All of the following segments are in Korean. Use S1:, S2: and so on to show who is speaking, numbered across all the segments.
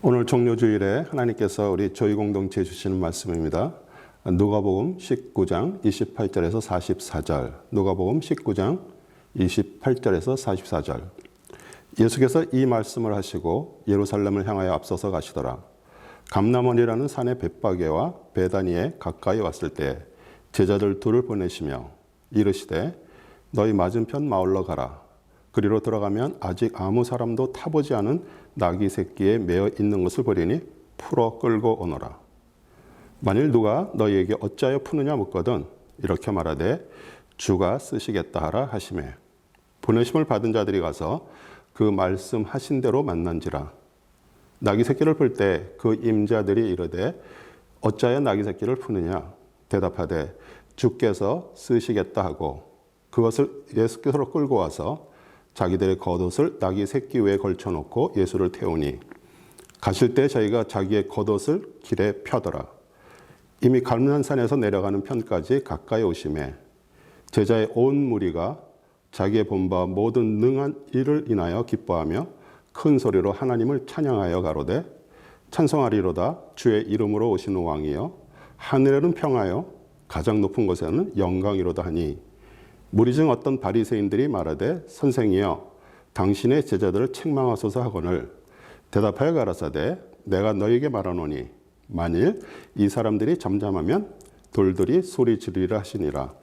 S1: 오늘 종료주일에 하나님께서 우리 저희 공동체에 주시는 말씀입니다. 누가복음 19장 28절에서 44절. 누가복음 19장 28절에서 44절. 예수께서 이 말씀을 하시고 예루살렘을 향하여 앞서서 가시더라. 감람원이라는 산의 벳바게와 베다니에 가까이 왔을 때 제자들 둘을 보내시며 이르시되 너희 맞은편 마을로 가라. 그리로 들어가면 아직 아무 사람도 타보지 않은 나귀 새끼에 매어 있는 것을 보리니 풀어 끌고 오너라. 만일 누가 너희에게 어찌하여 푸느냐 묻거든 이렇게 말하되 주가 쓰시겠다 하라 하시매 보내심을 받은 자들이 가서 그 말씀하신 대로 만난지라. 나귀 새끼를 풀 때 그 임자들이 이르되 어찌하여 나귀 새끼를 푸느냐 대답하되 주께서 쓰시겠다 하고 그것을 예수께서 끌고 와서 자기들의 겉옷을 나귀 새끼 위에 걸쳐놓고 예수를 태우니 가실 때 저희가 자기의 겉옷을 길에 펴더라. 이미 갈무난산에서 내려가는 편까지 가까이 오심에 제자의 온 무리가 자기의 본바 모든 능한 일을 인하여 기뻐하며 큰 소리로 하나님을 찬양하여 가로되 찬송하리로다 주의 이름으로 오시는 왕이여 하늘에는 평하여 가장 높은 곳에는 영광이로다 하니 무리 중 어떤 바리새인들이 말하되 선생이여 당신의 제자들을 책망하소서 하거늘 대답하여 가라사대 내가 너에게 말하노니 만일 이 사람들이 잠잠하면 돌들이 소리 지르리라 하시니라.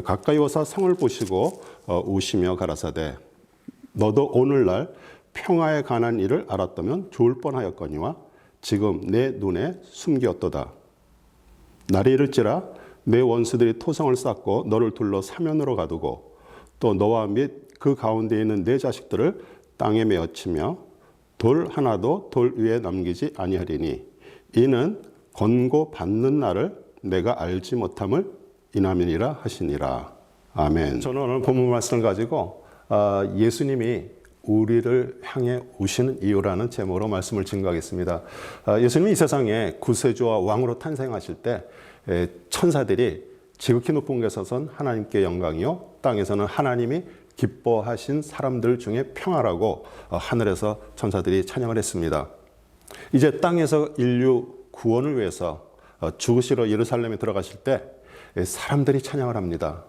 S1: 가까이 오사 성을 보시고 우시며 가라사대 너도 오늘날 평화에 관한 일을 알았다면 좋을 뻔하였거니와 지금 내 눈에 숨겼도다. 날이 이를지라 내 원수들이 토성을 쌓고 너를 둘러 사면으로 가두고 또 너와 및 그 가운데 있는 내 자식들을 땅에 메어치며 돌 하나도 돌 위에 남기지 아니하리니 이는 권고받는 날을 내가 알지 못함을 인함이니라 하시니라. 아멘. 저는 오늘 본문 말씀을 가지고 예수님이 우리를 향해 오시는 이유라는 제목으로 말씀을 증거하겠습니다. 예수님이 이 세상에 구세주와 왕으로 탄생하실 때 천사들이 지극히 높은 곳에서는 하나님께 영광이요 땅에서는 하나님이 기뻐하신 사람들 중에 평화라고 하늘에서 천사들이 찬양을 했습니다. 이제 땅에서 인류 구원을 위해서 죽으시러 예루살렘에 들어가실 때 사람들이 찬양을 합니다.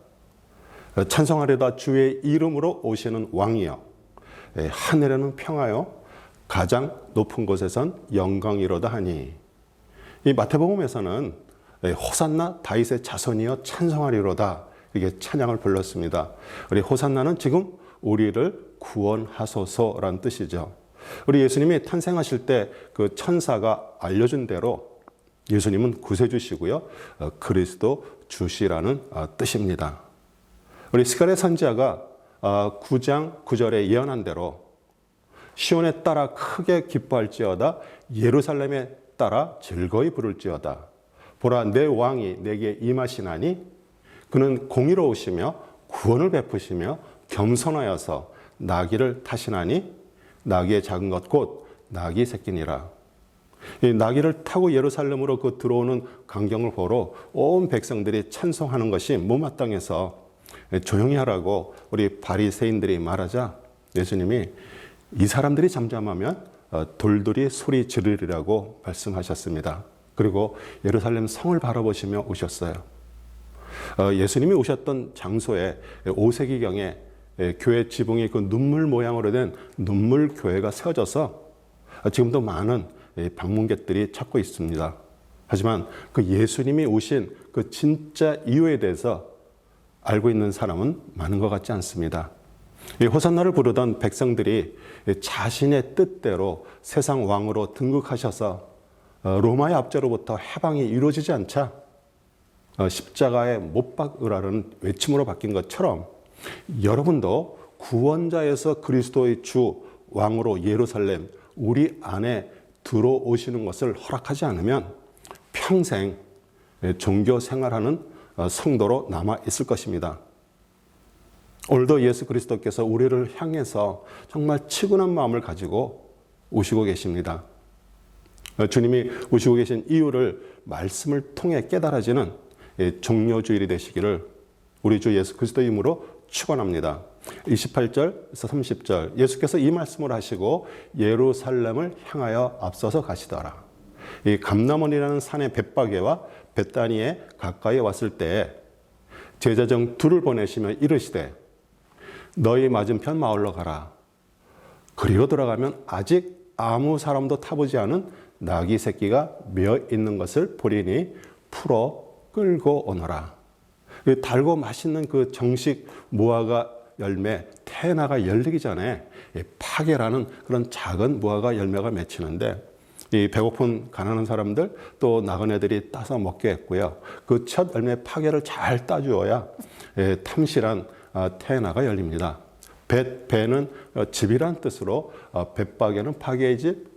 S1: 찬송하리로다 주의 이름으로 오시는 왕이여 하늘에는 평화요 가장 높은 곳에선 영광이로다 하니 이 마태복음에서는 호산나 다윗의 자손이여 찬송하리로다 이게 찬양을 불렀습니다. 우리 호산나는 지금 우리를 구원하소서라는 뜻이죠. 우리 예수님이 탄생하실 때 그 천사가 알려준 대로 예수님은 구세주시고요 그리스도 주시라는 뜻입니다. 우리 스가랴 선지자가 9장 9절에 예언한 대로 시온에 따라 크게 기뻐할지어다 예루살렘에 따라 즐거이 부를지어다. 보라 내 왕이 내게 임하시나니 그는 공의로우시며 구원을 베푸시며 겸손하여서 나귀를 타시나니 나귀의 작은 것 곧 나귀 새끼니라. 이 나귀를 타고 예루살렘으로 그 들어오는 광경을 보러 온 백성들이 찬송하는 것이 못마땅해서 조용히 하라고 우리 바리새인들이 말하자 예수님이 이 사람들이 잠잠하면 돌들이 소리 지르리라고 말씀하셨습니다. 그리고 예루살렘 성을 바라보시며 오셨어요. 예수님이 오셨던 장소에 5세기경에 교회 지붕이 그 눈물 모양으로 된 눈물 교회가 세워져서 지금도 많은 방문객들이 찾고 있습니다. 하지만 그 예수님이 오신 그 진짜 이유에 대해서 알고 있는 사람은 많은 것 같지 않습니다. 이 호산나를 부르던 백성들이 자신의 뜻대로 세상 왕으로 등극하셔서 로마의 압제로부터 해방이 이루어지지 않자 십자가에 못 박으라는 외침으로 바뀐 것처럼 여러분도 구원자에서 그리스도의 주 왕으로 예루살렘 우리 안에 들어오시는 것을 허락하지 않으면 평생 종교 생활하는 성도로 남아 있을 것입니다. 오늘도 예수 그리스도께서 우리를 향해서 정말 치근한 마음을 가지고 오시고 계십니다. 주님이 오시고 계신 이유를 말씀을 통해 깨달아지는 종료주일이 되시기를 우리 주 예수 그리스도의 이름으로 축원합니다. 28절에서 30절 예수께서 이 말씀을 하시고 예루살렘을 향하여 앞서서 가시더라. 이 감람원이라는 산의 벳바게와 벳다니에 가까이 왔을 때 제자 중 둘을 보내시며 이르시되 너희 맞은편 마을로 가라. 그리로 들어가면 아직 아무 사람도 타보지 않은 나귀 새끼가 메어 있는 것을 보리니 풀어 끌고 오너라. 달고 맛있는 그 정식 무화과 열매 테나가 열리기 전에 파게라는 그런 작은 무화과 열매가 맺히는데 이 배고픈 가난한 사람들 또 나그네들이 따서 먹게 했고요. 그 첫 열매 파게를 잘 따주어야 탐실한 테나가 열립니다. 배는 집이란 뜻으로 벳바게는 파게의 집,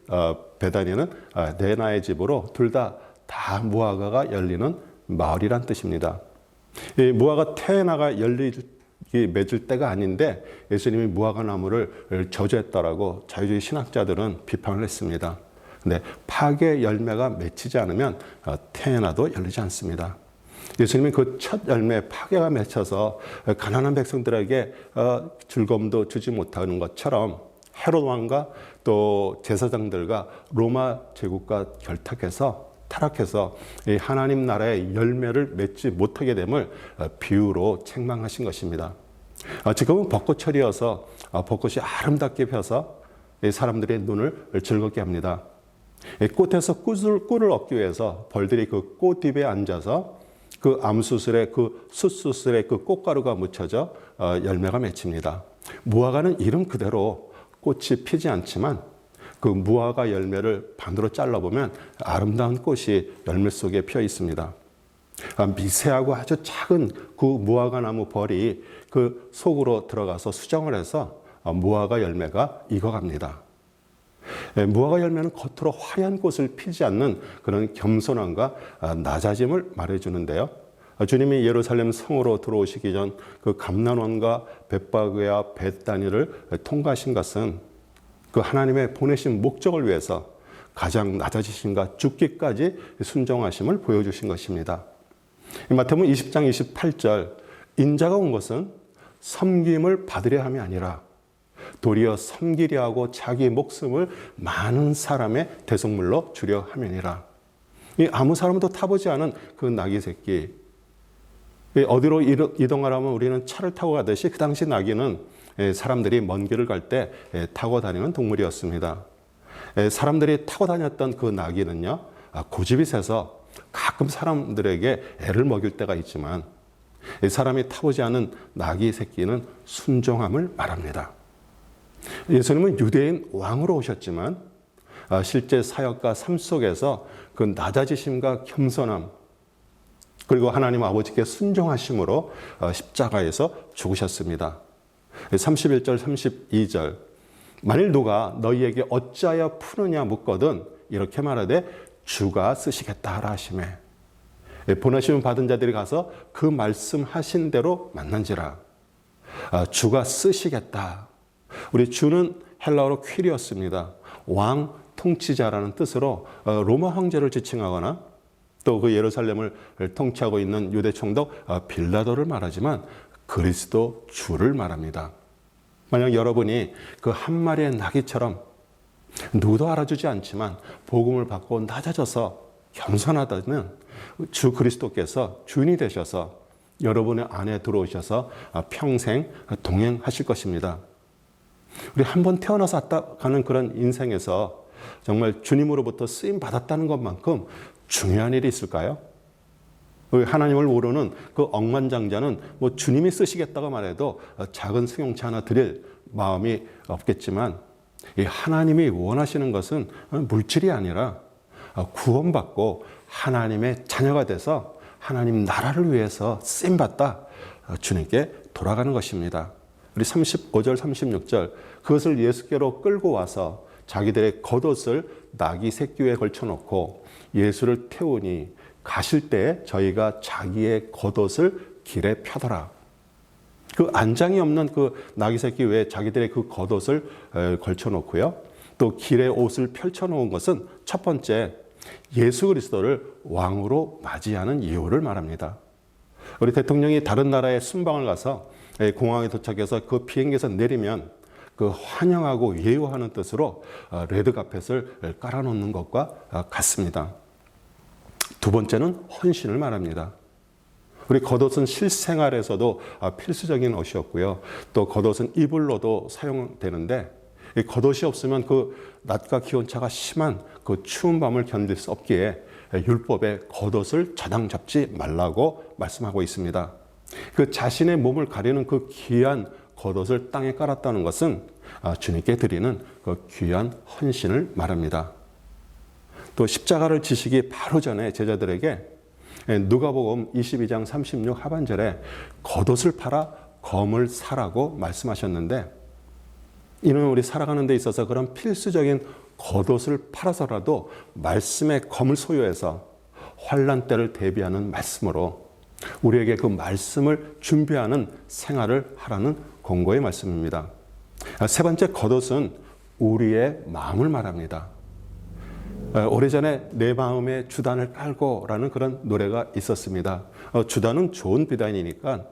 S1: 베다니는 네나의 집으로 둘 다 무화과가 열리는 마을이란 뜻입니다. 이 무화과 테나가 맺을 때가 아닌데 예수님이 무화과 나무를 저주했다라고 자유주의 신학자들은 비판을 했습니다. 근데 파게 열매가 맺히지 않으면 테나도 열리지 않습니다. 예수님이 그 첫 열매 파게가 맺혀서 가난한 백성들에게 즐거움도 주지 못하는 것처럼 헤롯 왕과 또 제사장들과 로마 제국과 타락해서 이 하나님 나라의 열매를 맺지 못하게 됨을 비유로 책망하신 것입니다. 지금은 벚꽃철이어서 벚꽃이 아름답게 펴서 사람들의 눈을 즐겁게 합니다. 꽃에서 꿀을 얻기 위해서 벌들이 그 꽃잎에 앉아서 그 암수술에 그 숫수술에 그 꽃가루가 묻혀져 열매가 맺힙니다. 무화과는 이름 그대로 꽃이 피지 않지만 그 무화과 열매를 반으로 잘라보면 아름다운 꽃이 열매 속에 피어 있습니다. 미세하고 아주 작은 그 무화과 나무 벌이 그 속으로 들어가서 수정을 해서 무화과 열매가 익어갑니다. 무화과 열매는 겉으로 화려한 꽃을 피지 않는 그런 겸손함과 낮아짐을 말해주는데요. 주님이 예루살렘 성으로 들어오시기 전 그 감난원과 벳바게와 벳다니를 통과하신 것은 그 하나님의 보내신 목적을 위해서 가장 낮아지심과 죽기까지 순종하심을 보여주신 것입니다. 마태복음 20장 28절 인자가 온 것은 섬김을 받으려 함이 아니라 도리어 섬기려 하고 자기 목숨을 많은 사람의 대속물로 주려 함이니라. 아무 사람도 타보지 않은 그 나귀 새끼 어디로 이동하려면 우리는 차를 타고 가듯이 그 당시 나귀는 사람들이 먼 길을 갈 때 타고 다니는 동물이었습니다. 사람들이 타고 다녔던 그 나귀는요, 고집이 세서 가끔 사람들에게 애를 먹일 때가 있지만 사람이 타보지 않은 나귀 새끼는 순종함을 말합니다. 예수님은 유대인 왕으로 오셨지만 실제 사역과 삶 속에서 그 낮아지심과 겸손함 그리고 하나님 아버지께 순종하심으로 십자가에서 죽으셨습니다. 31절 32절 만일 누가 너희에게 어찌하여 푸느냐 묻거든 이렇게 말하되 주가 쓰시겠다 하라 하시매 보내심을 받은 자들이 가서 그 말씀하신 대로 만난지라. 주가 쓰시겠다. 우리 주는 헬라어로 퀴리었습니다. 왕 통치자라는 뜻으로 로마 황제를 지칭하거나 또 그 예루살렘을 통치하고 있는 유대 총독 빌라도를 말하지만 그리스도 주를 말합니다. 만약 여러분이 그 한 마리의 나귀처럼 누구도 알아주지 않지만 복음을 받고 낮아져서 겸손하다면 주 그리스도께서 주인이 되셔서 여러분의 안에 들어오셔서 평생 동행하실 것입니다. 우리 한번 태어나서 왔다 가는 그런 인생에서 정말 주님으로부터 쓰임 받았다는 것만큼 중요한 일이 있을까요? 하나님을 모르는 그 억만장자는 뭐 주님이 쓰시겠다고 말해도 작은 승용차 하나 드릴 마음이 없겠지만 이 하나님이 원하시는 것은 물질이 아니라 구원받고 하나님의 자녀가 돼서 하나님 나라를 위해서 쓰임받다 주님께 돌아가는 것입니다. 우리 35절 36절 그것을 예수께로 끌고 와서 자기들의 겉옷을 나귀 새끼 위에 걸쳐놓고 예수를 태우니 가실 때 저희가 자기의 겉옷을 길에 펴더라. 그 안장이 없는 그 나귀 새끼 위에 자기들의 그 겉옷을 걸쳐놓고요. 또 길에 옷을 펼쳐놓은 것은 첫 번째 예수 그리스도를 왕으로 맞이하는 이유를 말합니다. 우리 대통령이 다른 나라에 순방을 가서 공항에 도착해서 그 비행기에서 내리면 그 환영하고 예우하는 뜻으로 레드카펫을 깔아놓는 것과 같습니다. 두 번째는 헌신을 말합니다. 우리 겉옷은 실생활에서도 필수적인 옷이었고요. 또 겉옷은 이불로도 사용되는데 이 겉옷이 없으면 그 낮과 기온차가 심한 그 추운 밤을 견딜 수 없기에 율법에 겉옷을 저당 잡지 말라고 말씀하고 있습니다. 그 자신의 몸을 가리는 그 귀한 겉옷을 땅에 깔았다는 것은 주님께 드리는 그 귀한 헌신을 말합니다. 또 십자가를 지시기 바로 전에 제자들에게 누가복음 22장 36 하반절에 겉옷을 팔아 검을 사라고 말씀하셨는데, 이는 우리 살아가는 데 있어서 그런 필수적인 겉옷을 팔아서라도 말씀의 검을 소유해서 환난 때를 대비하는 말씀으로 우리에게 그 말씀을 준비하는 생활을 하라는 권고의 말씀입니다. 세 번째 겉옷은 우리의 마음을 말합니다. 오래전에 내 마음에 주단을 깔고라는 그런 노래가 있었습니다. 주단은 좋은 비단이니까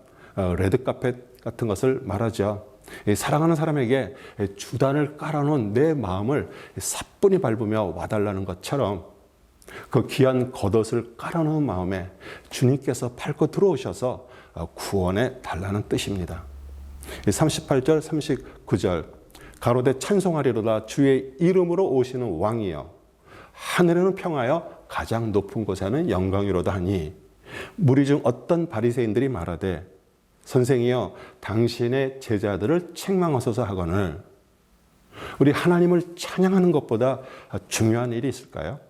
S1: 레드카펫 같은 것을 말하죠. 사랑하는 사람에게 주단을 깔아놓은 내 마음을 사뿐히 밟으며 와달라는 것처럼 그 귀한 겉옷을 깔아놓은 마음에 주님께서 밟고 들어오셔서 구원해 달라는 뜻입니다. 38절, 39절 가로되 찬송하리로다 주의 이름으로 오시는 왕이여 하늘에는 평하여 가장 높은 곳에는 영광이로다 하니, 무리 중 어떤 바리새인들이 말하되 선생이여 당신의 제자들을 책망하소서 하거늘. 우리 하나님을 찬양하는 것보다 중요한 일이 있을까요?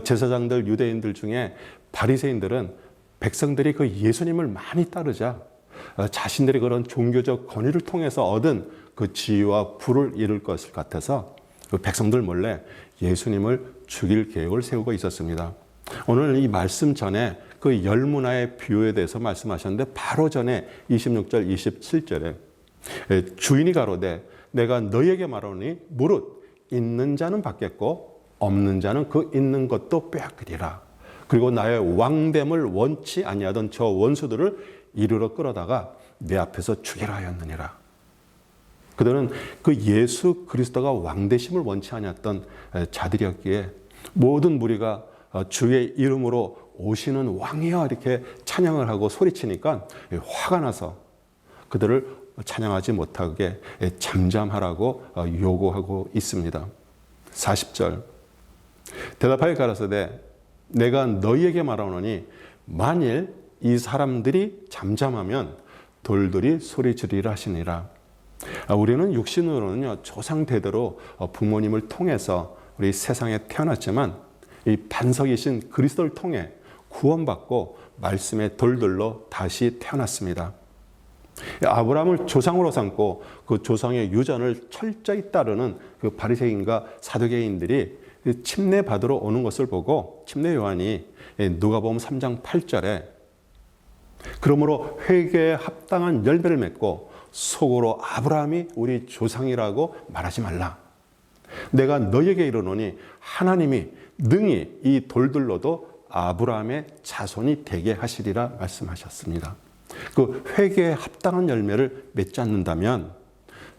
S1: 제사장들, 유대인들 중에 바리새인들은 백성들이 그 예수님을 많이 따르자 자신들이 그런 종교적 권위를 통해서 얻은 그 지위와 부를 이룰 것을 같아서 그 백성들 몰래 예수님을 죽일 계획을 세우고 있었습니다. 오늘 이 말씀 전에 그 열문화의 비유에 대해서 말씀하셨는데 바로 전에 26절, 27절에 주인이 가로되 내가 너희에게 말하노니 무릇 있는 자는 받겠고 없는 자는 그 있는 것도 빼앗기리라. 그리고 나의 왕됨을 원치 아니하던 저 원수들을 이르러 끌어다가 내 앞에서 죽이라 하였느니라. 그들은 그 예수 그리스도가 왕되심을 원치 아니했던 자들이었기에 모든 무리가 주의 이름으로 오시는 왕이여 이렇게 찬양을 하고 소리치니까 화가 나서 그들을 찬양하지 못하게 잠잠하라고 요구하고 있습니다. 40절 대답하여 가라사대 내가 너희에게 말하노니 만일 이 사람들이 잠잠하면 돌들이 소리 지르리라 하시니라. 우리는 육신으로는요 조상 대대로 부모님을 통해서 우리 세상에 태어났지만 이 반석이신 그리스도를 통해 구원받고 말씀의 돌들로 다시 태어났습니다. 아브라함을 조상으로 삼고 그 조상의 유전을 철저히 따르는 그 바리새인과 사두개인들이 침례 받으러 오는 것을 보고 침례 요한이 누가복음 3장 8절에 그러므로 회개에 합당한 열매를 맺고 속으로 아브라함이 우리 조상이라고 말하지 말라. 내가 너에게 이르노니 하나님이 능히 이 돌들로도 아브라함의 자손이 되게 하시리라 말씀하셨습니다. 그 회개에 합당한 열매를 맺지 않는다면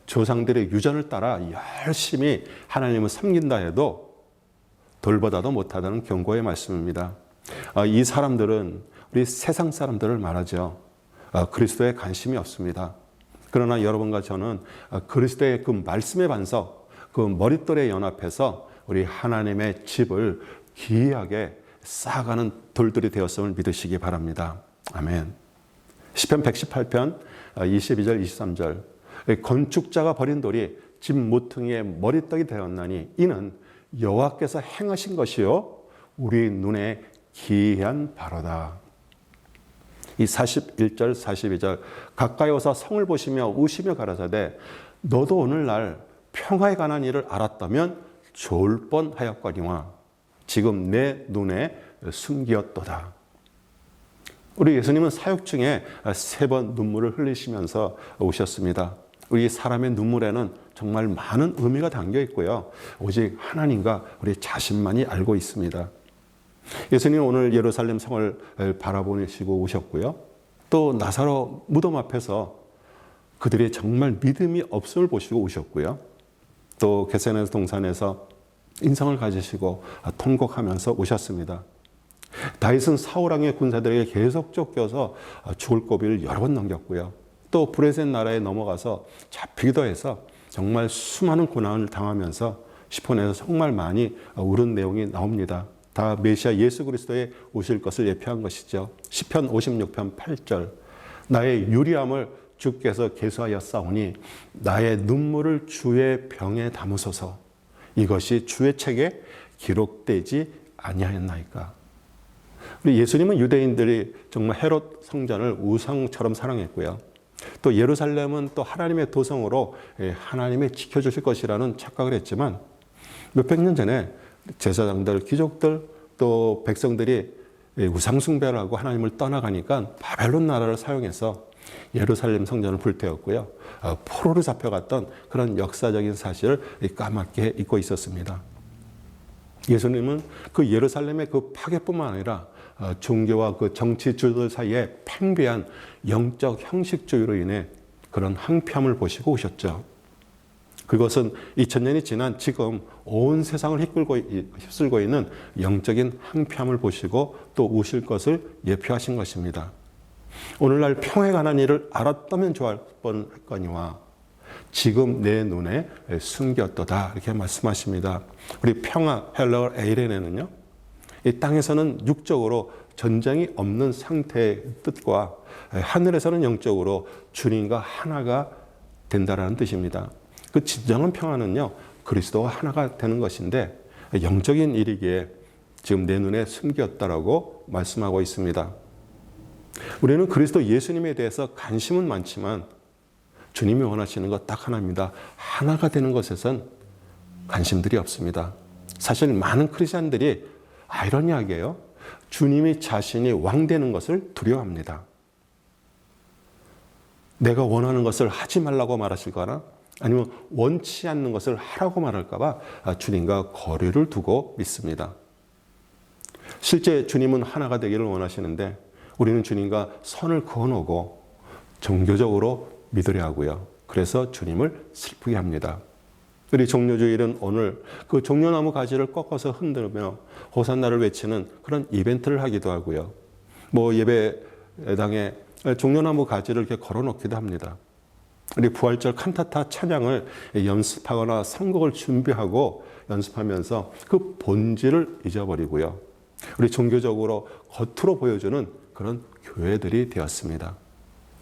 S1: 조상들의 유전을 따라 열심히 하나님을 섬긴다 해도 돌보다도 못하다는 경고의 말씀입니다. 이 사람들은 우리 세상 사람들을 말하죠. 그리스도에 관심이 없습니다. 그러나 여러분과 저는 그리스도의 그 말씀의 반석, 그 머릿돌에 연합해서 우리 하나님의 집을 기이하게 쌓아가는 돌들이 되었음을 믿으시기 바랍니다. 아멘. 시편 118편 22절 23절 건축자가 버린 돌이 집 모퉁이의 머리떡이 되었나니 이는 여호와께서 행하신 것이요 우리 눈에 기이한 바로다. 이 41절 42절 가까이 오사 성을 보시며 우시며 가라사대 너도 오늘날 평화에 관한 일을 알았다면 좋을 뻔하였거니와 지금 내 눈에 숨기었도다. 우리 예수님은 사역 중에 3번 눈물을 흘리시면서 오셨습니다. 우리 사람의 눈물에는 정말 많은 의미가 담겨 있고요. 오직 하나님과 우리 자신만이 알고 있습니다. 예수님은 오늘 예루살렘 성을 바라보시고 오셨고요. 또 나사로 무덤 앞에서 그들이 정말 믿음이 없음을 보시고 오셨고요. 또 겟세마네 동산에서 인성을 가지시고 통곡하면서 오셨습니다. 다윗은 사울 왕의 군사들에게 계속 쫓겨서 죽을 고비를 여러 번 넘겼고요. 또 브레셋 나라에 넘어가서 잡히기도 해서 정말 수많은 고난을 당하면서 시편에서 정말 많이 울은 내용이 나옵니다. 다 메시아 예수 그리스도의 오실 것을 예표한 것이죠. 시편 56편 8절 나의 유리함을 주께서 계수하였사오니 나의 눈물을 주의 병에 담으소서. 이것이 주의 책에 기록되지 아니하였나이까. 우리 예수님은 유대인들이 정말 헤롯 성전을 우상처럼 사랑했고요. 또 예루살렘은 또 하나님의 도성으로 하나님이 지켜주실 것이라는 착각을 했지만 몇백 년 전에 제사장들, 귀족들 또 백성들이 우상 숭배를 하고 하나님을 떠나가니까 바벨론 나라를 사용해서 예루살렘 성전을 불태웠고요. 포로로 잡혀갔던 그런 역사적인 사실을 까맣게 잊고 있었습니다. 예수님은 그 예루살렘의 그 파괴뿐만 아니라 종교와 그 정치주들 사이에 팽배한 영적 형식주의로 인해 그런 황폐함을 보시고 오셨죠. 그것은 2000년이 지난 지금 온 세상을 휩쓸고 있는 영적인 황폐함을 보시고 또 오실 것을 예표하신 것입니다. 오늘날 평화에 관한 일을 알았다면 좋을 뻔했거니와 지금 내 눈에 숨겼도다 이렇게 말씀하십니다. 우리 평화 헬라어 에이레네는요, 이 땅에서는 육적으로 전쟁이 없는 상태의 뜻과 하늘에서는 영적으로 주님과 하나가 된다라는 뜻입니다. 그 진정한 평화는요, 그리스도와 하나가 되는 것인데 영적인 일이기에 지금 내 눈에 숨겼다라고 말씀하고 있습니다. 우리는 그리스도 예수님에 대해서 관심은 많지만 주님이 원하시는 것 딱 하나입니다. 하나가 되는 것에선 관심들이 없습니다. 사실 많은 크리스찬들이 아이러니하게요, 주님이 자신이 왕 되는 것을 두려워합니다. 내가 원하는 것을 하지 말라고 말하실거나 아니면 원치 않는 것을 하라고 말할까 봐 주님과 거리를 두고 믿습니다. 실제 주님은 하나가 되기를 원하시는데 우리는 주님과 선을 그어놓고 종교적으로 믿으려 하고요. 그래서 주님을 슬프게 합니다. 우리 종료주일은 오늘 그 종려나무 가지를 꺾어서 흔들며 호산나를 외치는 그런 이벤트를 하기도 하고요. 예배당에 종려나무 가지를 이렇게 걸어놓기도 합니다. 우리 부활절 칸타타 찬양을 연습하거나 선곡을 준비하고 연습하면서 그 본질을 잊어버리고요. 우리 종교적으로 겉으로 보여주는 그런 교회들이 되었습니다.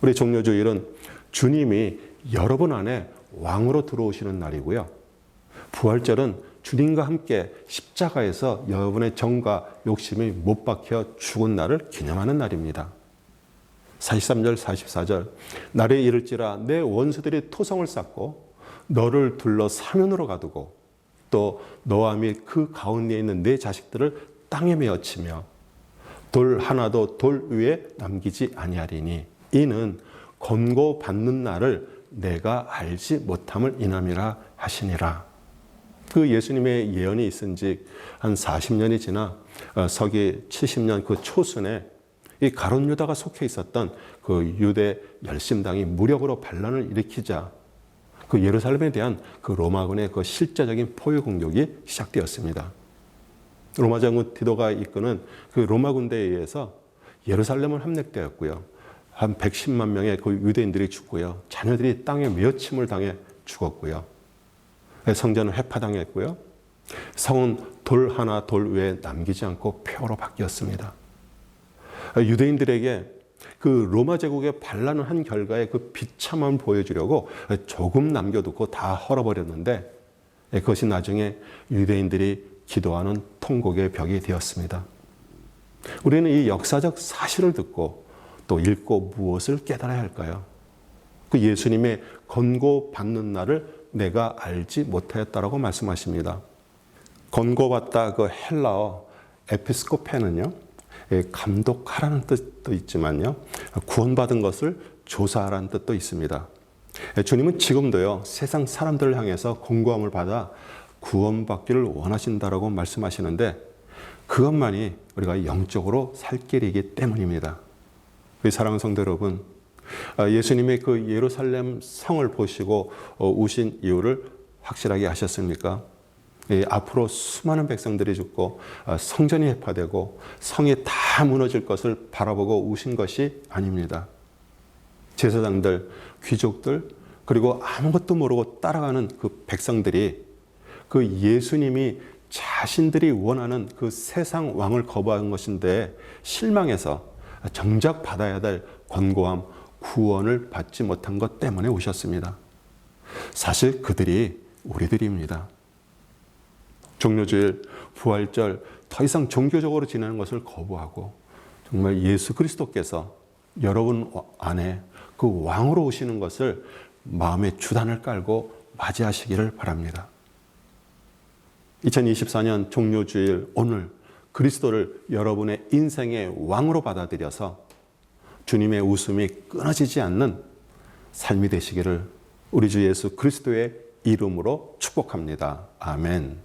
S1: 우리 종료주일은 주님이 여러분 안에 왕으로 들어오시는 날이고요. 부활절은 주님과 함께 십자가에서 여러분의 정과 욕심이 못 박혀 죽은 날을 기념하는 날입니다. 43절, 44절 날에 이를지라 내 원수들이 토성을 쌓고 너를 둘러 사면으로 가두고 또 너와 및 그 가운데에 있는 내 자식들을 땅에 메어치며 돌 하나도 돌 위에 남기지 아니하리니 이는 권고받는 날을 내가 알지 못함을 인함이라 하시니라. 그 예수님의 예언이 있은 지 한 40년이 지나 서기 70년 그 초순에 이 가룟 유다가 속해 있었던 그 유대 열심당이 무력으로 반란을 일으키자 그 예루살렘에 대한 그 로마군의 그 실제적인 포위 공격이 시작되었습니다. 로마 장군 디도가 이끄는 그 로마 군대에 의해서 예루살렘은 함락되었고요. 한 110만 명의 그 유대인들이 죽고요. 자녀들이 땅에 메어침을 당해 죽었고요. 성전은 회파당했고요. 성은 돌 하나 돌 외에 남기지 않고 폐허로 바뀌었습니다. 유대인들에게 그 로마 제국의 반란을 한 결과의 그 비참함을 보여주려고 조금 남겨두고 다 헐어버렸는데 그것이 나중에 유대인들이 기도하는 통곡의 벽이 되었습니다. 우리는 이 역사적 사실을 듣고 또 읽고 무엇을 깨달아야 할까요? 그 예수님의 권고받는 날을 내가 알지 못하였다라고 말씀하십니다. 권고받다 그 헬라어 에피스코페는요, 감독하라는 뜻도 있지만요, 구원받은 것을 조사하라는 뜻도 있습니다. 주님은 지금도요, 세상 사람들을 향해서 권고함을 받아 구원받기를 원하신다라고 말씀하시는데 그것만이 우리가 영적으로 살 길이기 때문입니다. 우리 사랑하는 성도 여러분, 예수님의 그 예루살렘 성을 보시고 우신 이유를 확실하게 아셨습니까? 앞으로 수많은 백성들이 죽고 성전이 해파되고 성이 다 무너질 것을 바라보고 우신 것이 아닙니다. 제사장들, 귀족들, 그리고 아무것도 모르고 따라가는 그 백성들이 그 예수님이 자신들이 원하는 그 세상 왕을 거부한 것인데 실망해서 정작 받아야 될 권고함, 구원을 받지 못한 것 때문에 오셨습니다. 사실 그들이 우리들입니다. 종료주일, 부활절, 더 이상 종교적으로 지내는 것을 거부하고 정말 예수 그리스도께서 여러분 안에 그 왕으로 오시는 것을 마음의 주단을 깔고 맞이하시기를 바랍니다. 2024년 종료주일 오늘 그리스도를 여러분의 인생의 왕으로 받아들여서 주님의 웃음이 끊어지지 않는 삶이 되시기를 우리 주 예수 그리스도의 이름으로 축복합니다. 아멘.